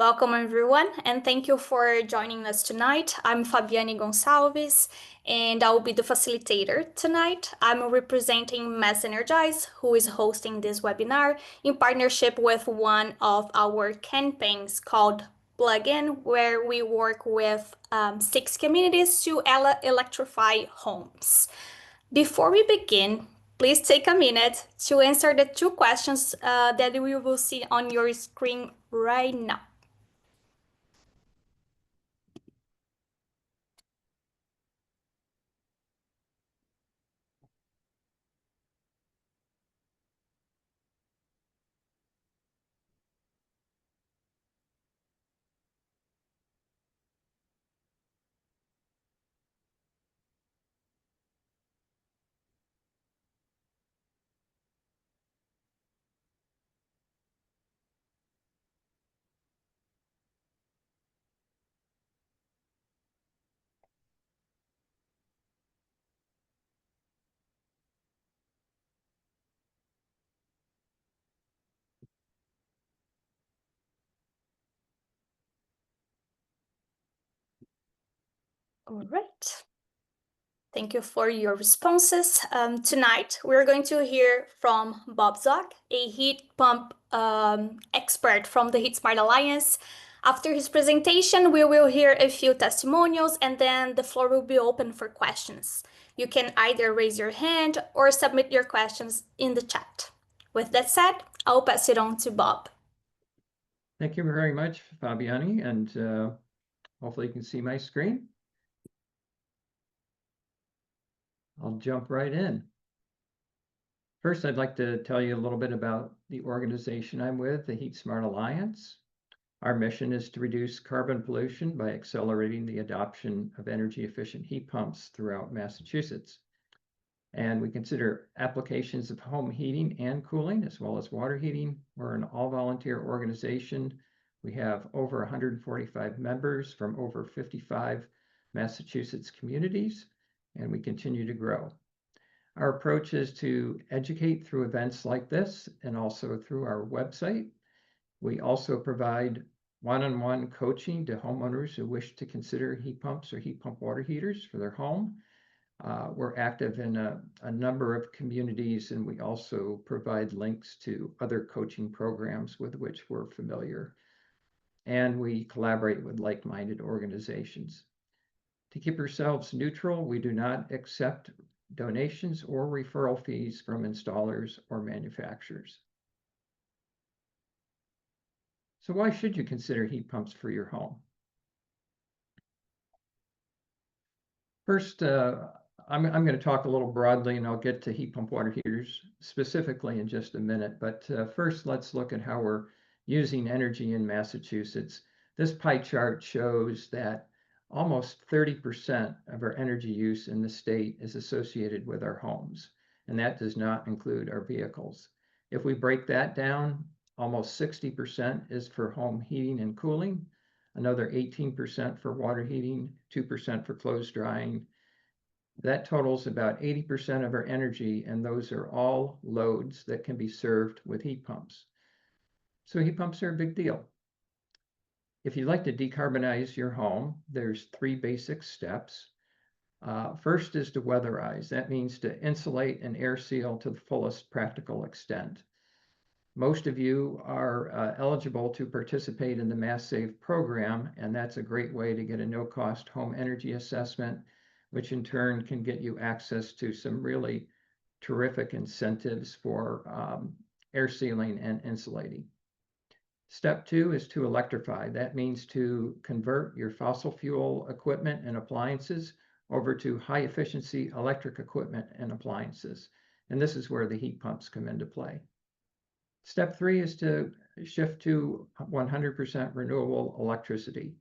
Welcome, everyone, and thank you for joining us tonight. I'm Fabiane Gonçalves, and I will be the facilitator tonight. I'm representing Mass Energize, who is hosting this webinar in partnership with one of our campaigns called Plug In, where we work with 6 communities to electrify homes. Before we begin, please take a minute to answer the 2 questions that we will see on your screen right now. All right. Thank you for your responses. Tonight, we're going to hear from Bob Zogg, a heat pump expert from the Heat Smart Alliance. After his presentation, we will hear a few testimonials, and then the floor will be open for questions. You can either raise your hand or submit your questions in the chat. With that said, I'll pass it on to Bob. Thank you very much, Fabiani, and hopefully you can see my screen. I'll jump right in. First, I'd like to tell you a little bit about the organization I'm with, the Heat Smart Alliance. Our mission is to reduce carbon pollution by accelerating the adoption of energy-efficient heat pumps throughout Massachusetts. And we consider applications of home heating and cooling, as well as water heating. We're an all-volunteer organization. We have over 145 members from over 55 Massachusetts communities, and we continue to grow. Our approach is to educate through events like this and also through our website. We also provide one-on-one coaching to homeowners who wish to consider heat pumps or heat pump water heaters for their home. We're active in a number of communities, and we also provide links to other coaching programs with which we're familiar. And we collaborate with like-minded organizations. To keep ourselves neutral, we do not accept donations or referral fees from installers or manufacturers. So why should you consider heat pumps for your home? First, I'm going to talk a little broadly, and I'll get to heat pump water heaters specifically in just a minute. But first, let's look at how we're using energy in Massachusetts. This pie chart shows that almost 30% of our energy use in the state is associated with our homes, and that does not include our vehicles. If we break that down, almost 60% is for home heating and cooling, another 18% for water heating, 2% for clothes drying. That totals about 80% of our energy, and those are all loads that can be served with heat pumps. So heat pumps are a big deal. If you'd like to decarbonize your home, there's 3 basic steps. First is to weatherize. That means to insulate and air seal to the fullest practical extent. Most of you are eligible to participate in the Mass Save program, and that's a great way to get a no-cost home energy assessment, which in turn can get you access to some really terrific incentives for air sealing and insulating. Step 2 is to electrify. That means to convert your fossil fuel equipment and appliances over to high efficiency electric equipment and appliances. And this is where the heat pumps come into play. Step 3 is to shift to 100% renewable electricity.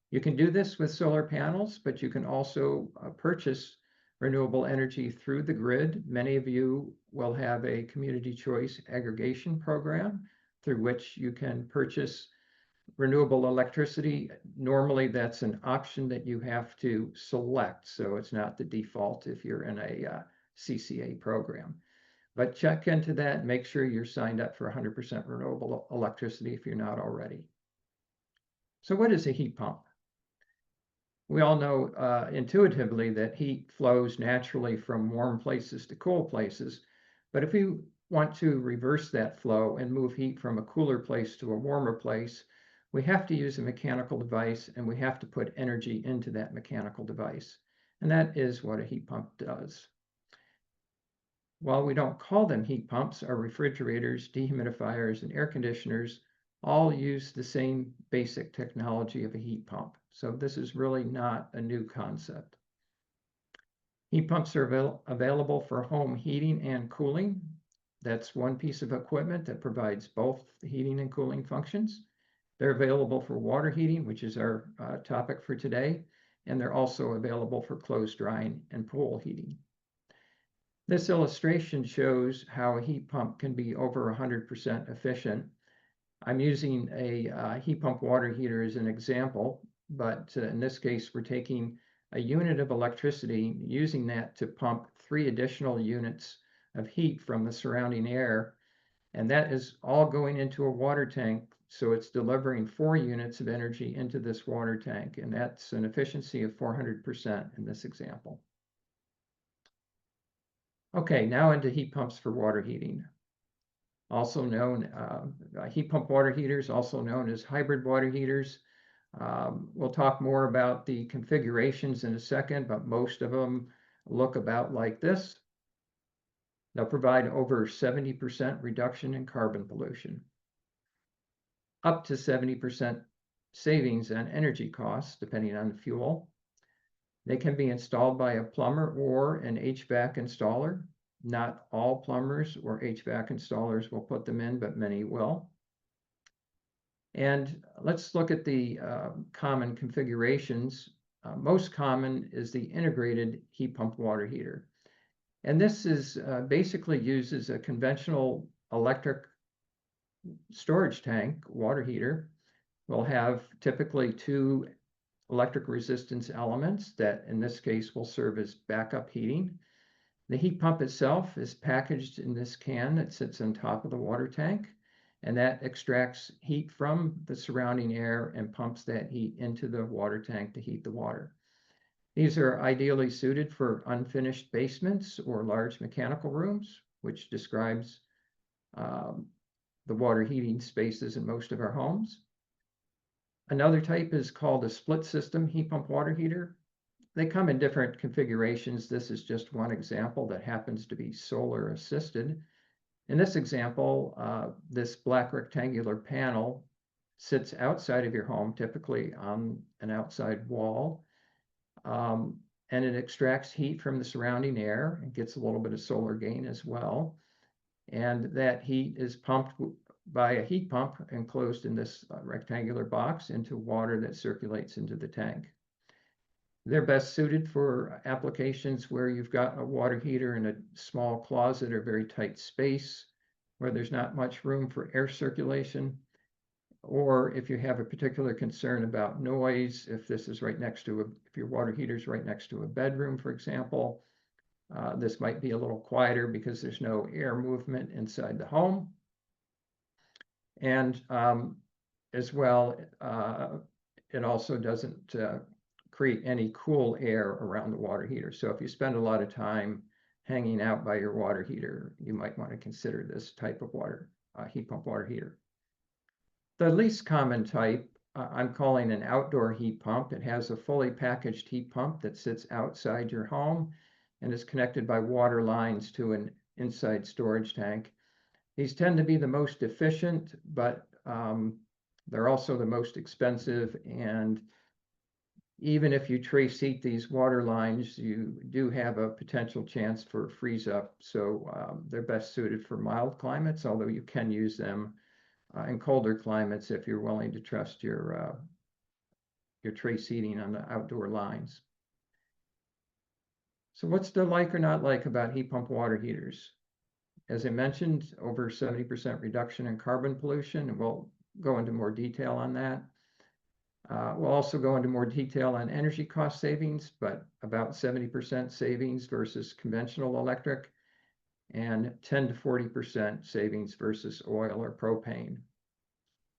You can do this with solar panels, but you can also purchase renewable energy through the grid. Many of you will have a community choice aggregation program through which you can purchase renewable electricity. Normally, that's an option that you have to select, so it's not the default if you're in a CCA program. But check into that, make sure you're signed up for 100% renewable electricity if you're not already. So what is a heat pump? We all know intuitively that heat flows naturally from warm places to cool places. But if we want to reverse that flow and move heat from a cooler place to a warmer place, we have to use a mechanical device and we have to put energy into that mechanical device. And that is what a heat pump does. While we don't call them heat pumps, our refrigerators, dehumidifiers, and air conditioners all use the same basic technology of a heat pump. So this is really not a new concept. Heat pumps are available for home heating and cooling. That's one piece of equipment that provides both heating and cooling functions. They're available for water heating, which is our topic for today, and they're also available for clothes drying and pool heating. This illustration shows how a heat pump can be over 100% efficient. I'm using a heat pump water heater as an example, but in this case, we're taking a unit of electricity, using that to pump 3 additional units of heat from the surrounding air, and that is all going into a water tank, so it's delivering 4 units of energy into this water tank, and that's an efficiency of 400% in this example. Okay, now into heat pumps for water heating. Also known, heat pump water heaters, also known as hybrid water heaters. We'll talk more about the configurations in a second, but most of them look about like this. They'll provide over 70% reduction in carbon pollution, up to 70% savings on energy costs, depending on the fuel. They can be installed by a plumber or an HVAC installer. Not all plumbers or HVAC installers will put them in, but many will. And let's look at the common configurations. Most common is the integrated heat pump water heater. And this is basically uses a conventional electric storage tank water heater. Will have typically 2 electric resistance elements that in this case will serve as backup heating. The heat pump itself is packaged in this can that sits on top of the water tank, and that extracts heat from the surrounding air and pumps that heat into the water tank to heat the water. These are ideally suited for unfinished basements or large mechanical rooms, which describes the water heating spaces in most of our homes. Another type is called a split system heat pump water heater. They come in different configurations. This is just one example that happens to be solar assisted. In this example, this black rectangular panel sits outside of your home, typically on an outside wall, and it extracts heat from the surrounding air and gets a little bit of solar gain as well. And that heat is pumped by a heat pump enclosed in this rectangular box into water that circulates into the tank. They're best suited for applications where you've got a water heater in a small closet or very tight space where there's not much room for air circulation, or if you have a particular concern about noise, if this is right next to if your water heater is right next to a bedroom, for example, this might be a little quieter because there's no air movement inside the home. And as well, it also doesn't create any cool air around the water heater. So if you spend a lot of time hanging out by your water heater, you might want to consider this type of heat pump water heater. The least common type, I'm calling an outdoor heat pump. It has a fully packaged heat pump that sits outside your home and is connected by water lines to an inside storage tank. These tend to be the most efficient, but they're also the most expensive. And even if you trace heat these water lines, you do have a potential chance for freeze up. So they're best suited for mild climates, although you can use them in colder climates if you're willing to trust your trace heating on the outdoor lines. So what's the like or not like about heat pump water heaters? As I mentioned, over 70% reduction in carbon pollution, and we'll go into more detail on that. We'll also go into more detail on energy cost savings, but about 70% savings versus conventional electric, and 10 to 40% savings versus oil or propane.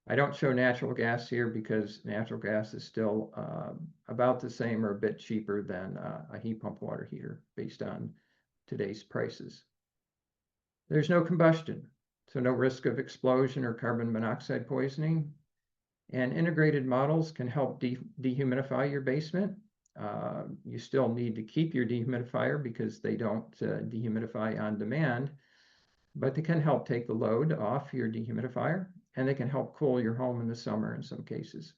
I don't show natural gas here because natural gas is still about the same or a bit cheaper than a heat pump water heater based on today's prices. There's no combustion, so no risk of explosion or carbon monoxide poisoning. And integrated models can help dehumidify your basement. You still need to keep your dehumidifier because they don't dehumidify on demand, but they can help take the load off your dehumidifier, and they can help cool your home in the summer in some cases.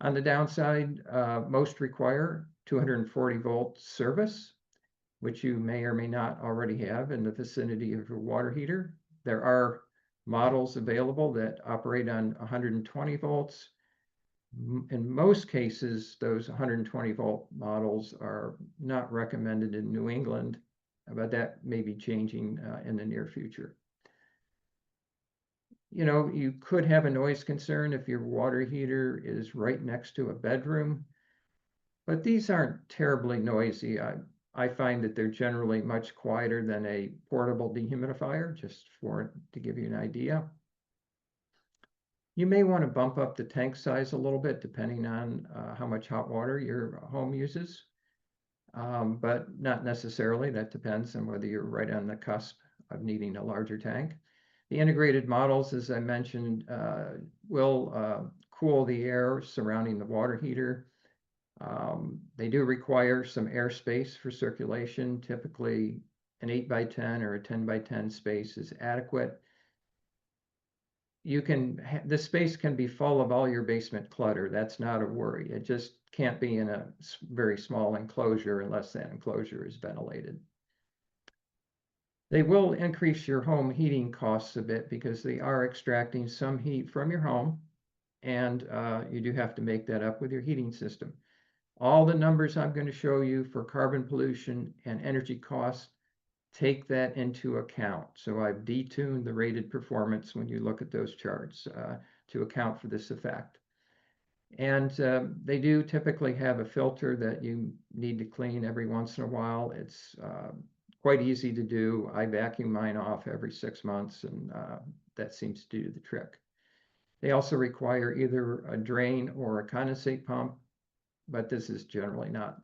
On the downside, most require 240-volt service, which you may or may not already have in the vicinity of your water heater. There are models available that operate on 120 volts. In most cases, those 120-volt models are not recommended in New England, but that may be changing in the near future. You know, you could have a noise concern if your water heater is right next to a bedroom, but these aren't terribly noisy. I find that they're generally much quieter than a portable dehumidifier, just to give you an idea. You may want to bump up the tank size a little bit depending on how much hot water your home uses, but not necessarily. That depends on whether you're right on the cusp of needing a larger tank. The integrated models, as I mentioned, will cool the air surrounding the water heater. They do require some airspace for circulation. Typically, an 8x10 or a 10x10 space is adequate. The space can be full of all your basement clutter. That's not a worry. It just can't be in a very small enclosure unless that enclosure is ventilated. They will increase your home heating costs a bit because they are extracting some heat from your home, and you do have to make that up with your heating system. All the numbers I'm going to show you for carbon pollution and energy costs take that into account. So I've detuned the rated performance when you look at those charts to account for this effect. And they do typically have a filter that you need to clean every once in a while. It's quite easy to do. I vacuum mine off every 6 months, and that seems to do the trick. They also require either a drain or a condensate pump, but this is generally not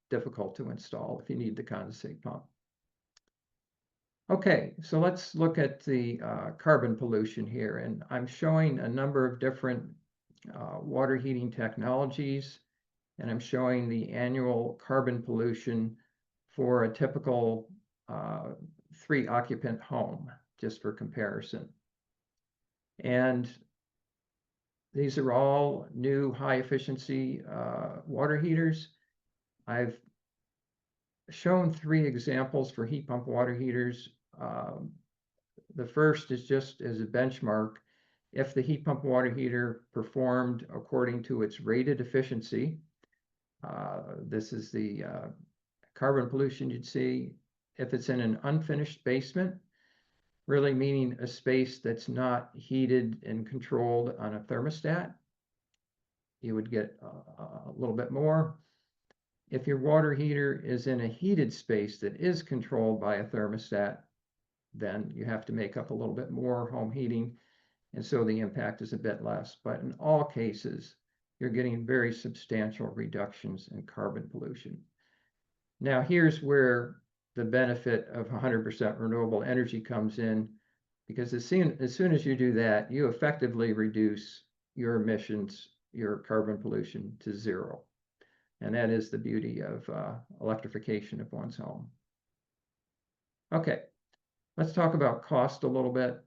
difficult to install if you need the condensate pump. Okay, so let's look at the carbon pollution here, and I'm showing a number of different water heating technologies, and I'm showing the annual carbon pollution for a typical 3-occupant home, just for comparison. And these are all new high-efficiency water heaters. I've shown 3 examples for heat pump water heaters. The first is just as a benchmark. If the heat pump water heater performed according to its rated efficiency, this is the carbon pollution you'd see. If it's in an unfinished basement, really meaning a space that's not heated and controlled on a thermostat, you would get a little bit more. If your water heater is in a heated space that is controlled by a thermostat, then you have to make up a little bit more home heating, and so the impact is a bit less. But in all cases, you're getting very substantial reductions in carbon pollution. Now, here's where the benefit of 100% renewable energy comes in, because as soon as you do that, you effectively reduce your emissions, your carbon pollution to 0. And that is the beauty of electrification of one's home. Okay, let's talk about cost a little bit.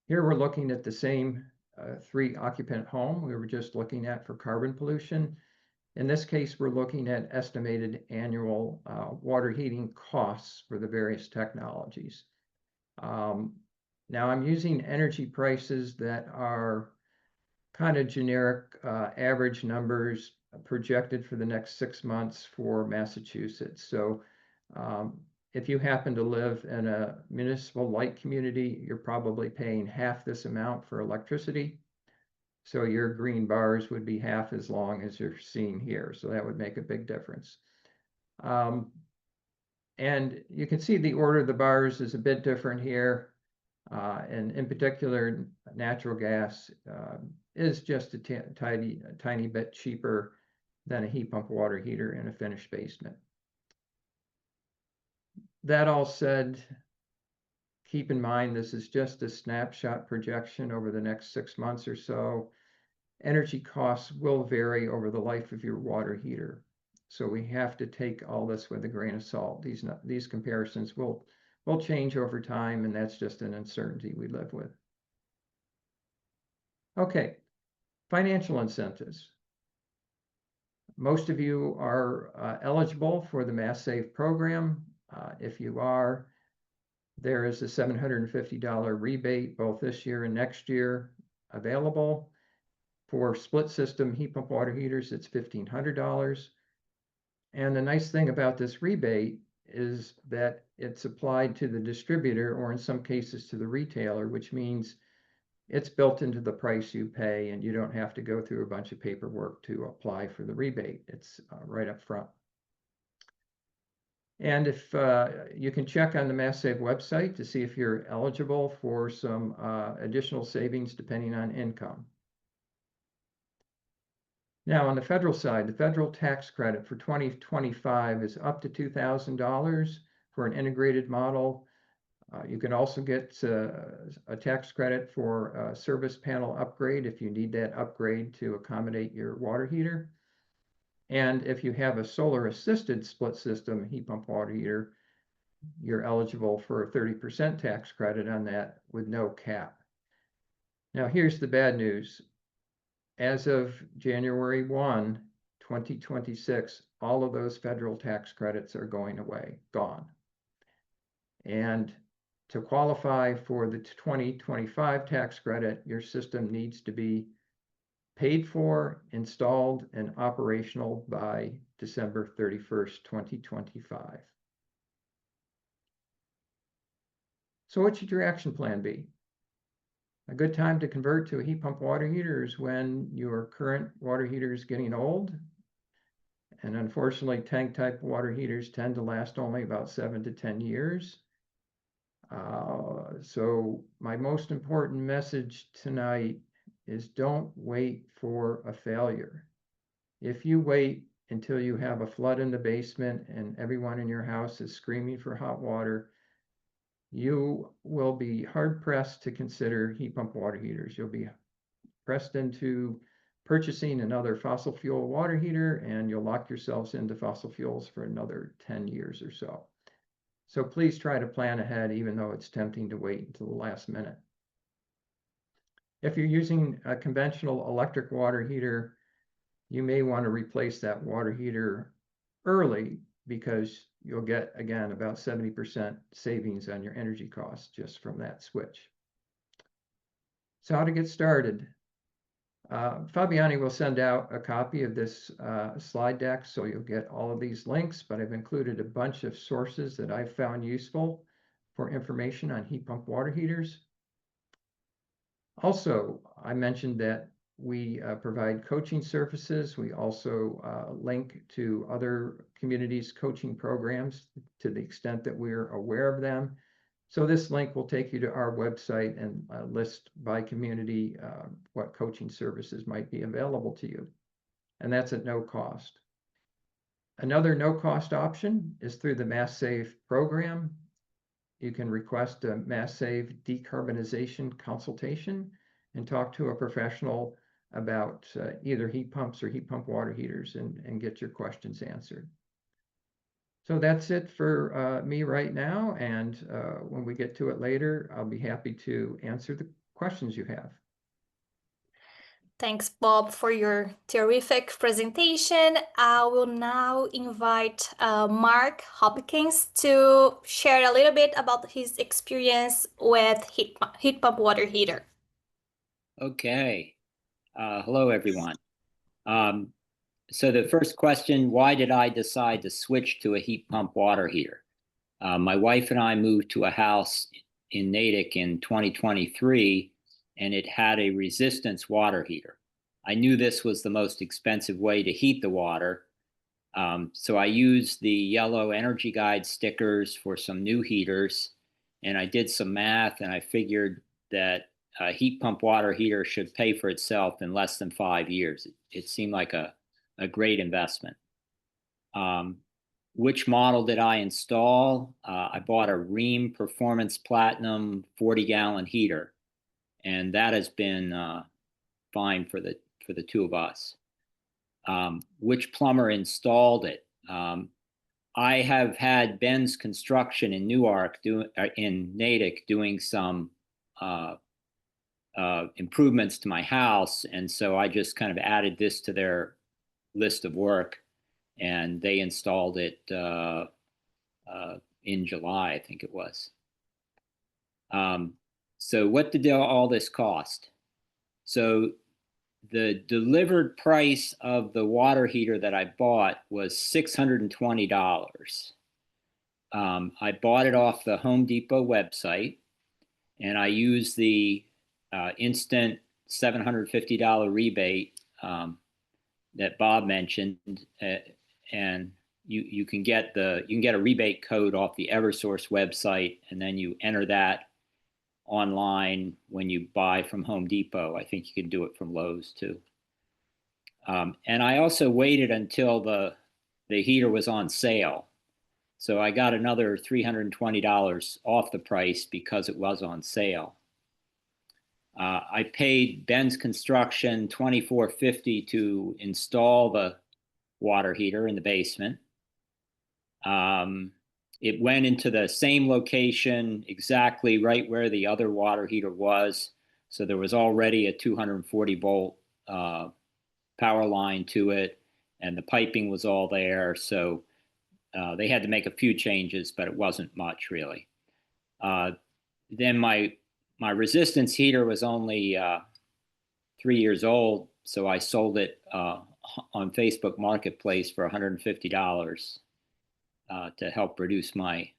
Here we're looking at the same 3-occupant home we were just looking at for carbon pollution. In this case, we're looking at estimated annual water heating costs for the various technologies. Now I'm using energy prices that are kind of generic average numbers projected for the next 6 months for Massachusetts. So if you happen to live in a municipal light community, you're probably paying half this amount for electricity. So your green bars would be half as long as you're seeing here. So that would make a big difference. And you can see the order of the bars is a bit different here. And in particular, natural gas is just a tiny bit cheaper than a heat pump water heater in a finished basement. That all said, keep in mind this is just a snapshot projection over the next 6 months or so. Energy costs will vary over the life of your water heater. So we have to take all this with a grain of salt. These comparisons will change over time, and that's just an uncertainty we live with. Okay, financial incentives. Most of you are eligible for the Mass Save program. If you are, there is a $750 rebate both this year and next year available. For split system heat pump water heaters, it's $1,500. And the nice thing about this rebate is that it's applied to the distributor, or in some cases to the retailer, which means it's built into the price you pay and you don't have to go through a bunch of paperwork to apply for the rebate. It's right up front. And if you can check on the Mass Save website to see if you're eligible for some additional savings depending on income. Now, on the federal side, the federal tax credit for 2025 is up to $2,000 for an integrated model. You can also get a tax credit for a service panel upgrade if you need that upgrade to accommodate your water heater. And if you have a solar assisted split system heat pump water heater, you're eligible for a 30% tax credit on that with no cap. Now, here's the bad news. As of January 1, 2026, all of those federal tax credits are going away, gone. And to qualify for the 2025 tax credit, your system needs to be paid for, installed, and operational by December 31st, 2025. So what should your action plan be? A good time to convert to a heat pump water heater is when your current water heater is getting old. And unfortunately, tank type water heaters tend to last only about 7 to 10 years. So my most important message tonight is don't wait for a failure. If you wait until you have a flood in the basement and everyone in your house is screaming for hot water, you will be hard pressed to consider heat pump water heaters. You'll be pressed into purchasing another fossil fuel water heater, and you'll lock yourselves into fossil fuels for another 10 years or so. So please try to plan ahead, even though it's tempting to wait until the last minute. If you're using a conventional electric water heater, you may want to replace that water heater early because you'll get, again, about 70% savings on your energy costs just from that switch. So how to get started? Fabiani will send out a copy of this slide deck, so you'll get all of these links, but I've included a bunch of sources that I've found useful for information on heat pump water heaters. Also, I mentioned that we provide coaching services. We also link to other communities' coaching programs to the extent that we're aware of them. So this link will take you to our website and list by community what coaching services might be available to you. And that's at no cost. Another no-cost option is through the Mass Save program. You can request a Mass Save decarbonization consultation and talk to a professional about either heat pumps or heat pump water heaters and get your questions answered. So that's it for me right now, and when we get to it later, I'll be happy to answer the questions you have. Thanks, Bob, for your terrific presentation. I will now invite Mark Hopkins to share a little bit about his experience with heat pump water heater. Okay. Hello, everyone. So the first question, why did I decide to switch to a heat pump water heater? My wife and I moved to a house in Natick in 2023, and it had a resistance water heater. I knew this was the most expensive way to heat the water, so I used the yellow Energy Guide stickers for some new heaters, and I did some math, and I figured that a heat pump water heater should pay for itself in less than 5 years. It seemed like a great investment. Which model did I install? I bought a Rheem Performance Platinum 40-gallon heater, and that has been fine for the two of us. Which plumber installed it? I have had Ben's Construction in Newark in Natick doing some improvements to my house, and so I just kind of added this to their list of work, and they installed it in July, I think it was. So what did all this cost? So the delivered price of the water heater that I bought was $620. I bought it off the Home Depot website, and I used the instant $750 rebate that Bob mentioned, and you can get a rebate code off the Eversource website, and then you enter that online when you buy from Home Depot. I think you can do it from Lowe's too. And I also waited until the heater was on sale. So I got another $320 off the price because it was on sale. I paid Ben's Construction $24.50 to install the water heater in the basement. It went into the same location exactly right where the other water heater was. So there was already a 240 volt power line to it, and the piping was all there. So they had to make a few changes, but it wasn't much really. Then my resistance heater was only 3 years old, so I sold it on Facebook Marketplace for $150 to help reduce my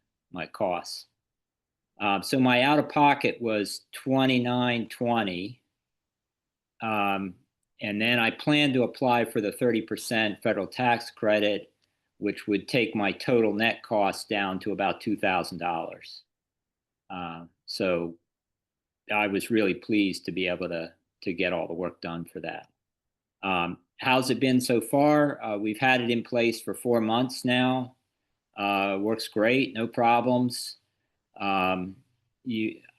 costs. So my out of pocket was $29.20, and then I plan to apply for the 30% federal tax credit, which would take my total net cost down to about $2,000. So I was really pleased to be able to get all the work done for that. How's it been so far? We've had it in place for 4 months now. Works great, no problems. I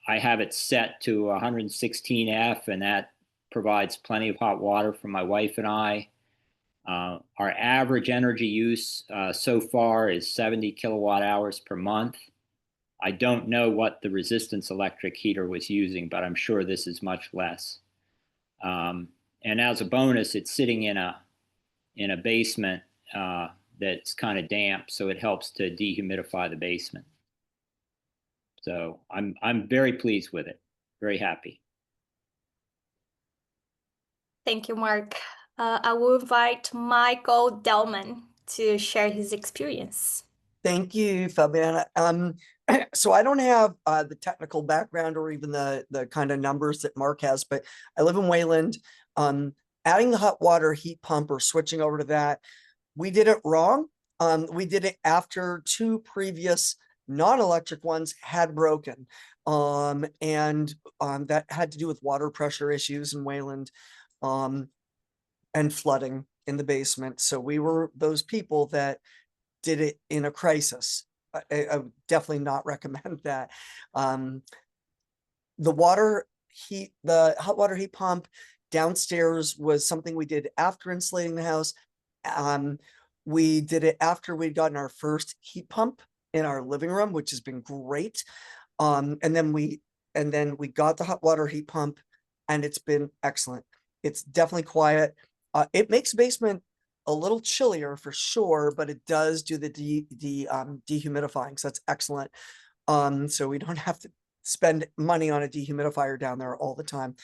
have it set to 116F, and that provides plenty of hot water for my wife and I. Our average energy use so far is 70 kilowatt hours per month. I don't know what the resistance electric heater was using, but I'm sure this is much less. And as a bonus, it's sitting in a basement that's kind of damp, so it helps to dehumidify the basement. So I'm very pleased with it, very happy. Thank you, Mark. I will invite Michael Delman to share his experience. Thank you, Fabiana. So I don't have the technical background or even the kind of numbers that Mark has, but I live in Wayland. Adding the hot water heat pump or switching over to that, we did it wrong. We did it after 2 previous non-electric ones had broken. And that had to do with water pressure issues in Wayland and flooding in the basement. So we were those people that did it in a crisis. I would definitely not recommend that. The hot water heat pump downstairs was something we did after insulating the house. We did it after we'd gotten our first heat pump in our living room, which has been great. And then we got the hot water heat pump, and it's been excellent. It's definitely quiet. It makes the basement a little chillier for sure, but it does do the dehumidifying, so that's excellent. So we don't have to spend money on a dehumidifier down there all the time.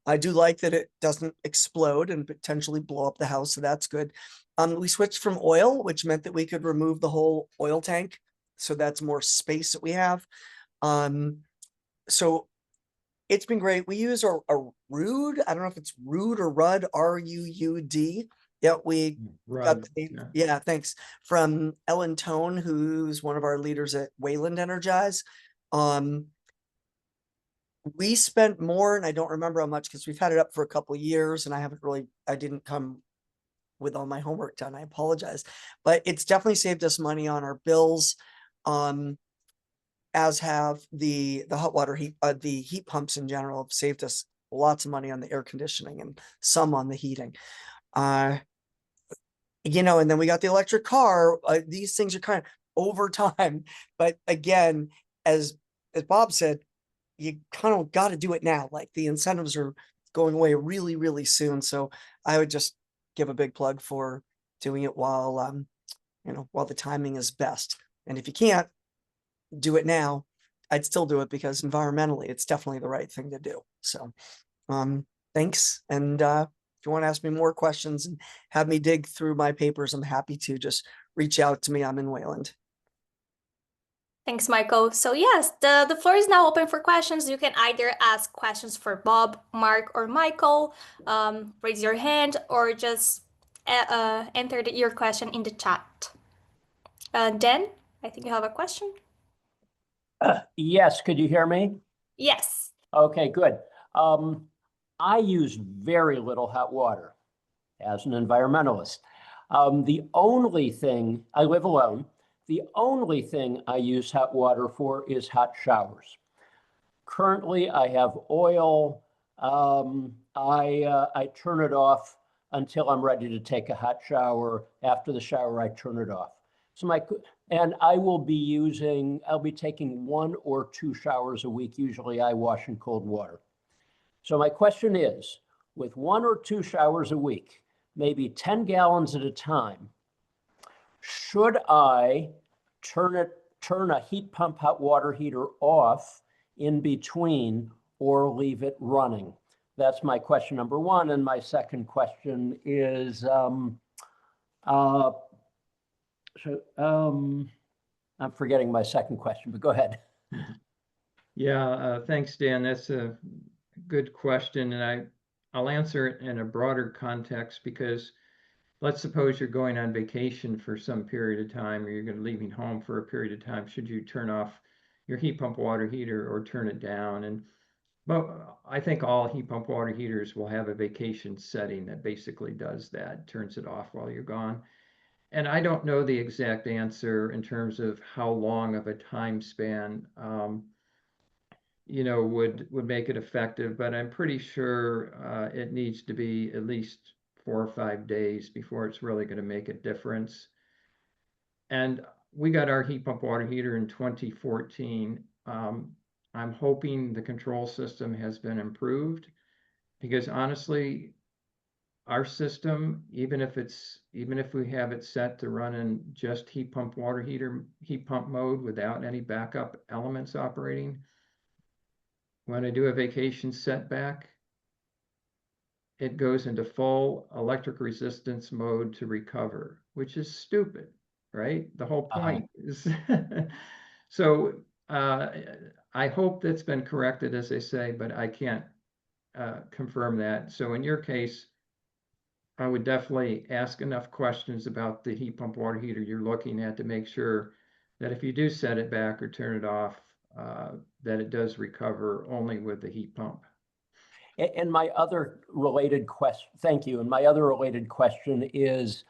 I do like that it doesn't explode and potentially blow up the house, so that's good. We switched from oil, which meant that we could remove the whole oil tank, so that's more space that we have. So it's been great. We use a Ruud. I don't know if it's Ruud or Rudd, R-U-U-D. Yeah, we got the, yeah, thanks, from Ellen Tone, who's one of our leaders at Wayland Energize. We spent more, and I don't remember how much because we've had it up for a couple of years, and I didn't come with all my homework done. I apologize, but it's definitely saved us money on our bills. As have the hot water heat, the heat pumps in general have saved us lots of money on the air conditioning and some on the heating. And then we got the electric car. These things are kind of over time, but again, as Bob said, you kind of got to do it now. Like the incentives are going away really, really soon. So I would just give a big plug for doing it while the timing is best. And if you can't do it now, I'd still do it because environmentally, it's definitely the right thing to do. So, thanks. And if you want to ask me more questions and have me dig through my papers, I'm happy to. Just reach out to me. I'm in Wayland. Thanks, Michael. So yes, the floor is now open for questions. You can either ask questions for Bob, Mark, or Michael. Raise your hand or just enter your question in the chat. Dan, I think you have a question. Yes, could you hear me? Yes. Okay, good. I use very little hot water as an environmentalist. The only thing, I live alone, the only thing I use hot water for is hot showers. Currently, I have oil. I turn it off until I'm ready to take a hot shower. After the shower, I turn it off. And I'll be taking 1 or 2 showers a week. Usually I wash in cold water. So my question is, with 1 or 2 showers a week, maybe 10 gallons at a time, should I turn a heat pump hot water heater off in between or leave it running? That's my question number 1. And my second question is, I'm forgetting my second question, but go ahead. Yeah, thanks, Dan. That's a good question, and I'll answer it in a broader context because let's suppose you're going on vacation for some period of time, or you're going to leaving home for a period of time. Should you turn off your heat pump water heater or turn it down? But I think all heat pump water heaters will have a vacation setting that basically does that, turns it off while you're gone. And I don't know the exact answer in terms of how long of a time span would make it effective, but I'm pretty sure it needs to be at least 4 or 5 days before it's really going to make a difference. And we got our heat pump water heater in 2014. I'm hoping the control system has been improved because honestly, our system, even if we have it set to run in just heat pump mode without any backup elements operating, when I do a vacation setback, it goes into full electric resistance mode to recover, which is stupid, right? The whole point is so I hope that's been corrected, as they say, but I can't confirm that. So in your case, I would definitely ask enough questions about the heat pump water heater you're looking at to make sure that if you do set it back or turn it off, that it does recover only with the heat pump. And my other related question, thank you. And my other related question is,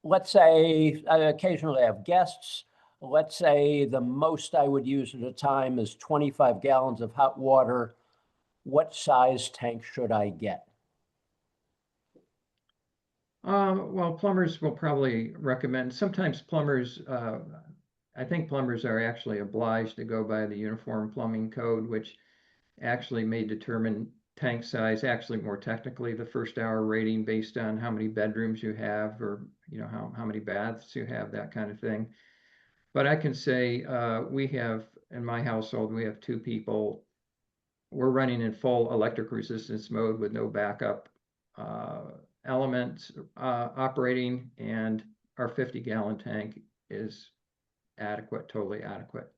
let's say I occasionally have guests. Let's say the most I would use at a time is 25 gallons of hot water. What size tank should I get? Well, plumbers will probably recommend, sometimes plumbers, I think plumbers are actually obliged to go by the Uniform Plumbing Code, which actually may determine tank size, actually more technically, the first hour rating based on how many bedrooms you have or how many baths you have, that kind of thing. But I can say we have, in my household, we have 2 people. We're running in full electric resistance mode with no backup elements operating, and our 50-gallon tank is adequate, totally adequate.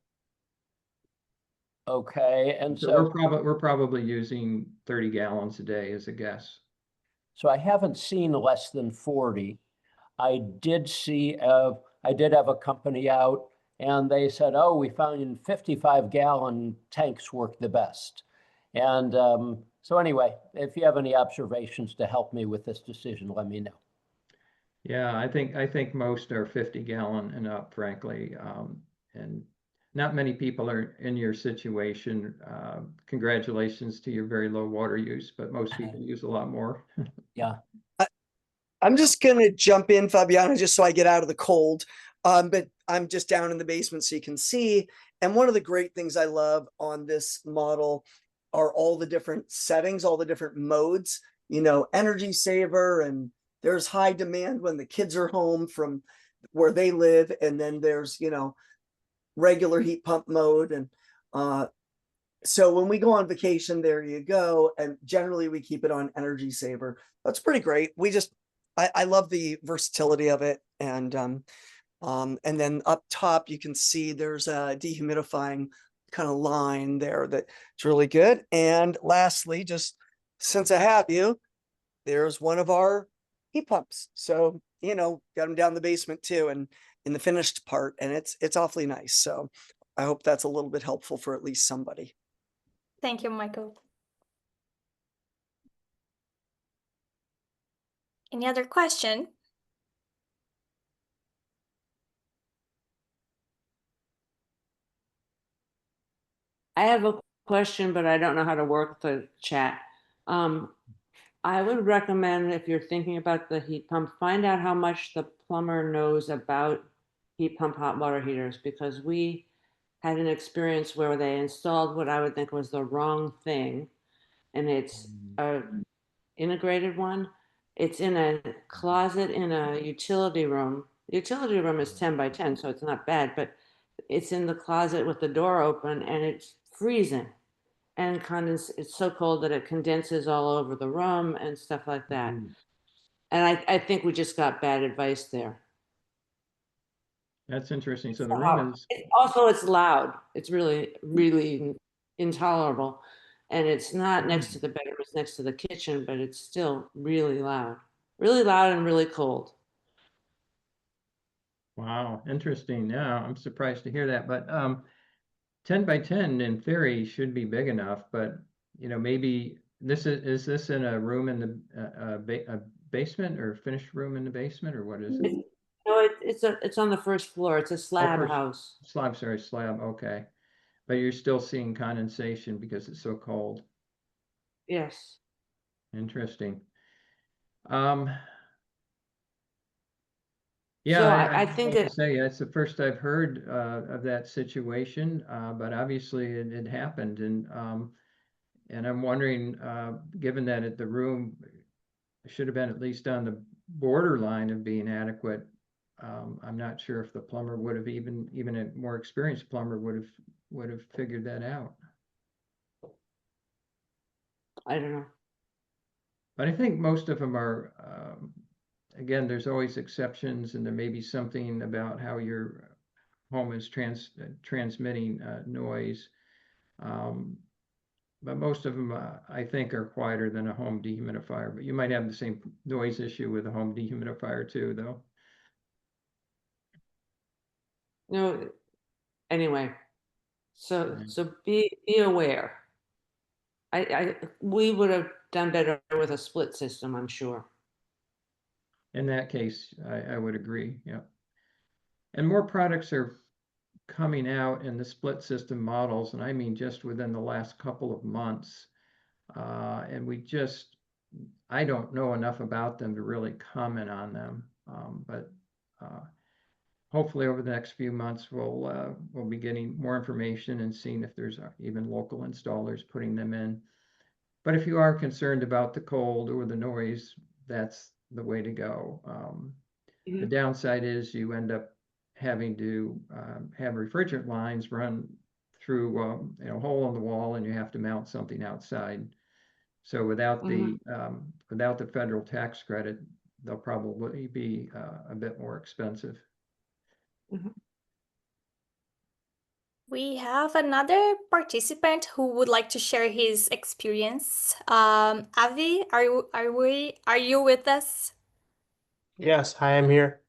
Okay, and so we're probably using 30 gallons a day as a guess. So I haven't seen less than 40. I did have a company out And they said, oh, we found 55-gallon tanks work the best. And so anyway, if you have any observations to help me with this decision, let me know. Yeah, I think most are 50-gallon and up, frankly. And not many people are in your situation. Congratulations to your very low water use, but most people use a lot more. Yeah. I'm just gonna jump in, Fabiana, just so I get out of the cold. But I'm just down in the basement so you can see. And one of the great things I love on this model are all the different settings, all the different modes, energy saver, and there's high demand when the kids are home from where they live. And then there's, regular heat pump mode. And so when we go on vacation, there you go. And generally we keep it on energy saver. That's pretty great. I love the versatility of it. And then up top, you can see there's a dehumidifying kind of line there that's really good. And lastly, just since I have you, there's one of our heat pumps. So, got them down the basement too, and in the finished part, and it's awfully nice. So I hope that's a little bit helpful for at least somebody. Thank you, Michael. Any other question? I have a question, but I don't know how to work the chat. I would recommend, if you're thinking about the heat pump, find out how much the plumber knows about heat pump hot water heaters, because we had an experience where they installed what I would think was the wrong thing. And it's a integrated one. It's in a closet in a utility room. The utility room is 10 by 10, so it's not bad, but it's in the closet with the door open and it's freezing. And it's so cold that it condenses all over the room and stuff like that. And I think we just got bad advice there. That's interesting. So the room is Also, it's loud. It's really, really intolerable. And it's not next to the bedroom, it's next to the kitchen, but it's still really loud and really cold. wow, interesting. Yeah, I'm surprised to hear that. But 10 by 10 in theory should be big enough, but maybe is this in a room in the a basement or finished room in the basement, or what is it? No, it's on the first floor. It's a slab first house. Slab. Okay, but you're still seeing condensation because it's so cold. Yes. Interesting. So Yeah, I think have to say it's the first I've heard of that situation, but obviously it happened, and I'm wondering, given that the room should have been at least on the borderline of being adequate, I'm not sure if the plumber would have even a more experienced plumber would have figured that out. I don't know. But I think most of them are, again, there's always exceptions, and there may be something about how your home is transmitting noise. But most of them, I think, are quieter than a home dehumidifier. But you might have the same noise issue with a home dehumidifier too, though. No. Anyway, so Right. be aware. We would have done better with a split system, I'm sure. In that case, I would agree. Yeah. And more products are coming out in the split system models, and I mean just within the last couple of months. And I don't know enough about them to really comment on them. But hopefully over the next few months, we'll be getting more information and seeing if there's even local installers putting them in. But if you are concerned about the cold or the noise, that's the way to go. The downside is you end up having to have refrigerant lines run through a hole in the wall, and you have to mount something outside. So without the federal tax credit, they'll probably be a bit more expensive. We have another participant who would like to share his experience. Avi, are you with us? Yes, I am here.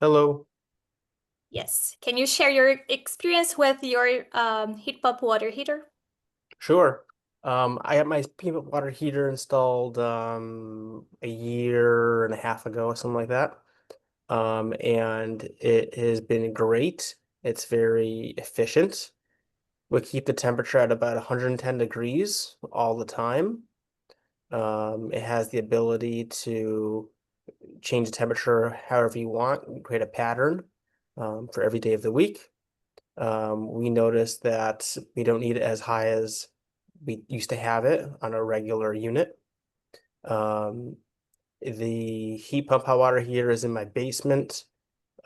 Hello. Yes. Can you share your experience with your heat pump water heater? Sure. I got my peanut water heater installed a year and a half ago or something like that. And it has been great. It's very efficient. We keep the temperature at about 110 degrees all the time. It has the ability to change the temperature however you want, create a pattern for every day of the week. We noticed that we don't need it as high as we used to have it on a regular unit. The heat pump hot water heater is in my basement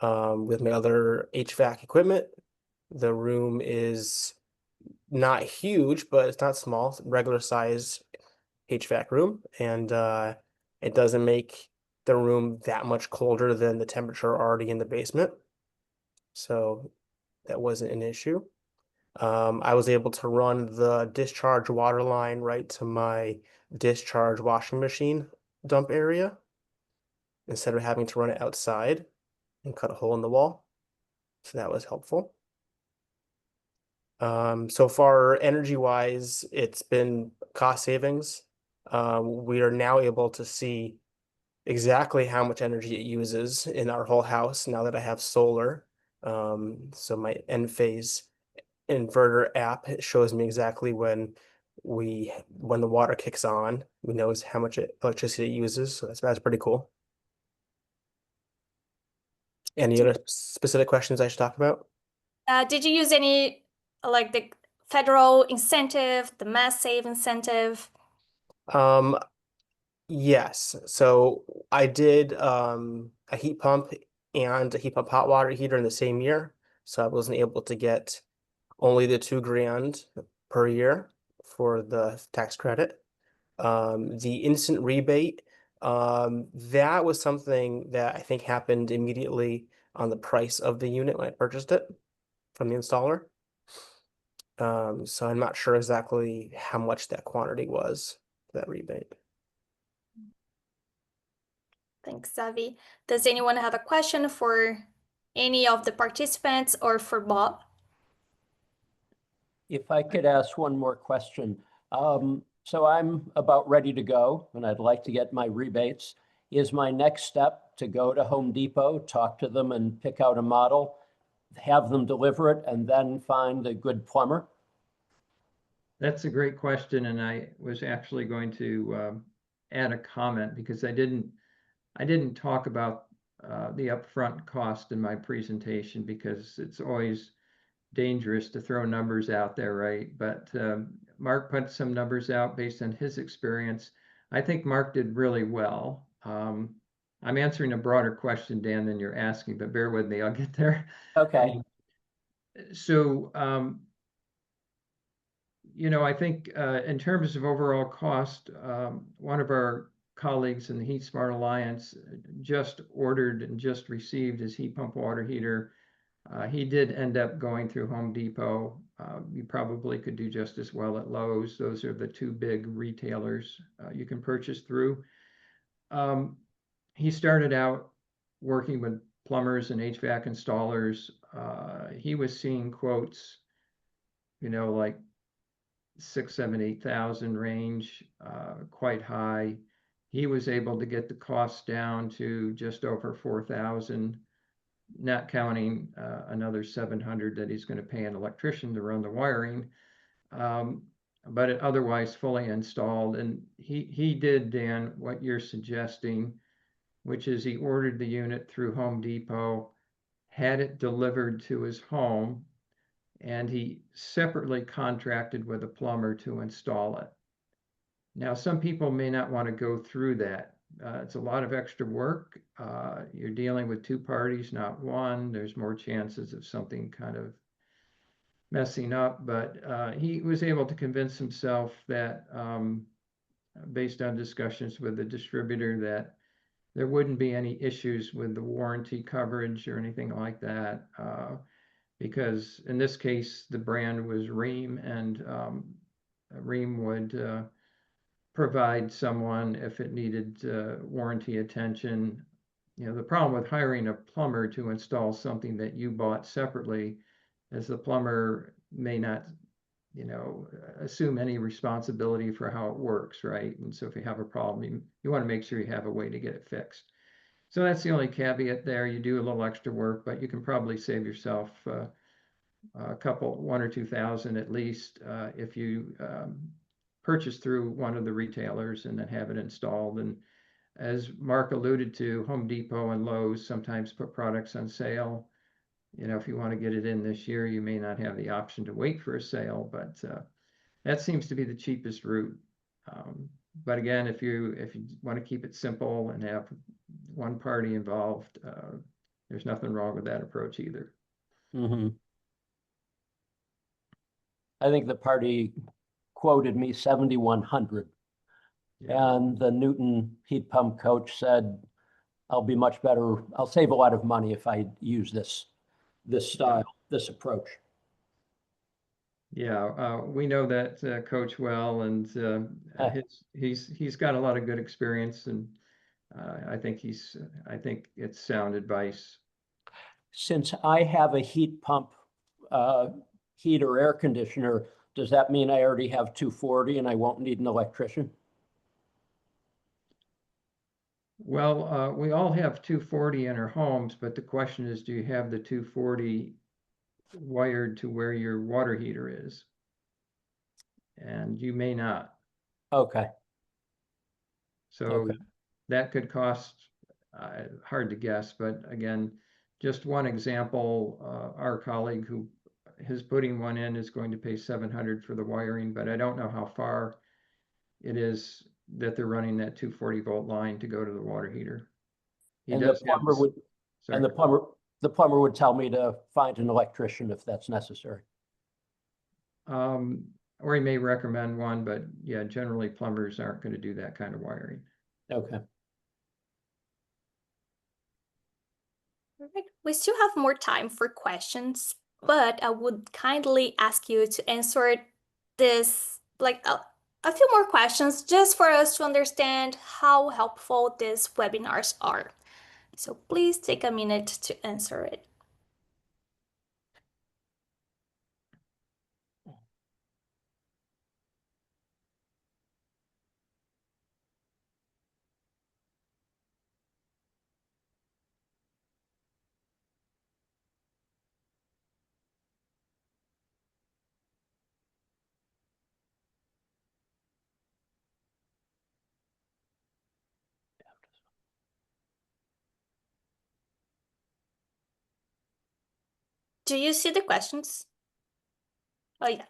with my other HVAC equipment. The room is not huge, but it's not small, it's regular size HVAC room, and it doesn't make the room that much colder than the temperature already in the basement. So that wasn't an issue. I was able to run the discharge water line right to my discharge washing machine dump area instead of having to run it outside and cut a hole in the wall. So that was helpful. So far, energy-wise, it's been cost savings. We are now able to see exactly how much energy it uses in our whole house now that I have solar. So my Enphase inverter app shows me exactly when the water kicks on. We knows how much electricity it uses, so that's pretty cool. Any other specific questions I should talk about? Did you use any like the federal incentive, the mass save incentive? Yes. So I did a heat pump and a heat pump hot water heater in the same year. So I wasn't able to get only the $2,000 per year for the tax credit. The instant rebate, that was something that I think happened immediately on the price of the unit when I purchased it from the installer. So I'm not sure exactly how much that quantity was, that rebate. Thanks, Zavi. Does anyone have a question for any of the participants or for Bob? If I could ask one more question. So I'm about ready to go and I'd like to get my rebates. Is my next step to go to Home Depot, talk to them and pick out a model, have them deliver it, and then find a good plumber? That's a great question, and I was actually going to add a comment because I didn't talk about the upfront cost in my presentation because it's always dangerous to throw numbers out there, right? But Mark put some numbers out based on his experience. I think Mark did really well. I'm answering a broader question, Dan, than you're asking, but bear with me, I'll get there. Okay. So, I think in terms of overall cost, one of our colleagues in the Heat Smart Alliance just ordered and just received his heat pump water heater. He did end up going through Home Depot. You probably could do just as well at Lowe's. Those are the two big retailers you can purchase through. He started out working with plumbers and HVAC installers. He was seeing quotes, like 6, 7, 8,000 range, quite high. He was able to get the cost down to just over 4,000, not counting another 700 that he's going to pay an electrician to run the wiring, but it otherwise fully installed. And he did, Dan, what you're suggesting, which is he ordered the unit through Home Depot, had it delivered to his home, and he separately contracted with a plumber to install it. Now, some people may not want to go through that. It's a lot of extra work. You're dealing with two parties, not one. There's more chances of something kind of messing up, but he was able to convince himself that, based on discussions with the distributor, that there wouldn't be any issues with the warranty coverage or anything like that. Because in this case, the brand was Rheem, and Rheem would provide someone if it needed warranty attention the problem with hiring a plumber to install something that you bought separately is the plumber may not, assume any responsibility for how it works, right? And so if you have a problem, you want to make sure you have a way to get it fixed. So that's the only caveat there. You do a little extra work, but you can probably save yourself a couple, 1 or 2 thousand at least, if you purchase through one of the retailers and then have it installed. And as Mark alluded to, Home Depot and Lowe's sometimes put products on sale. If you want to get it in this year, you may not have the option to wait for a sale, but that seems to be the cheapest route. But again, if you want to keep it simple and have one party involved, there's nothing wrong with that approach either. Mm-hmm. I think the party quoted me 7,100. Yeah. And the Newton heat pump coach said, I'll be much better. I'll save a lot of money if I use this style, this approach. Yeah, we know that coach well, and he's got a lot of good experience, and I think it's sound advice. Since I have a heat pump, heat or air conditioner, does that mean I already have 240 and I won't need an electrician? Well, we all have 240 in our homes, but the question is, do you have the 240 wired to where your water heater is? And you may not. Okay. So Okay. that could cost, hard to guess, but again, just one example, our colleague who is putting one in is going to pay $700 for the wiring, but I don't know how far it is that they're running that 240-volt line to go to the water heter. And the plumber would tell me to find an electrician if that's necessary. Or he may recommend one, but yeah, generally plumbers aren't going to do that kind of wiring. Okay. All right. We still have more time for questions, but I would kindly ask you to answer this, like a few more questions, just for us to understand how helpful these webinars are. So please take a minute to answer it. Do you see the questions? Oh, yeah.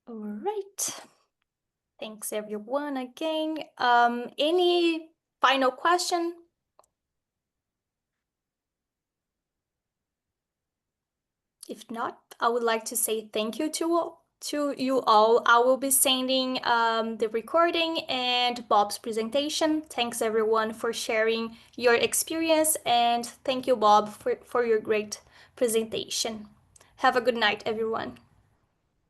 All right. Thanks everyone again. Any final question? If not, I would like to say thank you to you all. I will be sending the recording and Bob's presentation. Thanks everyone for sharing your experience, and thank you, Bob, for your great presentation. Have a good night, everyone.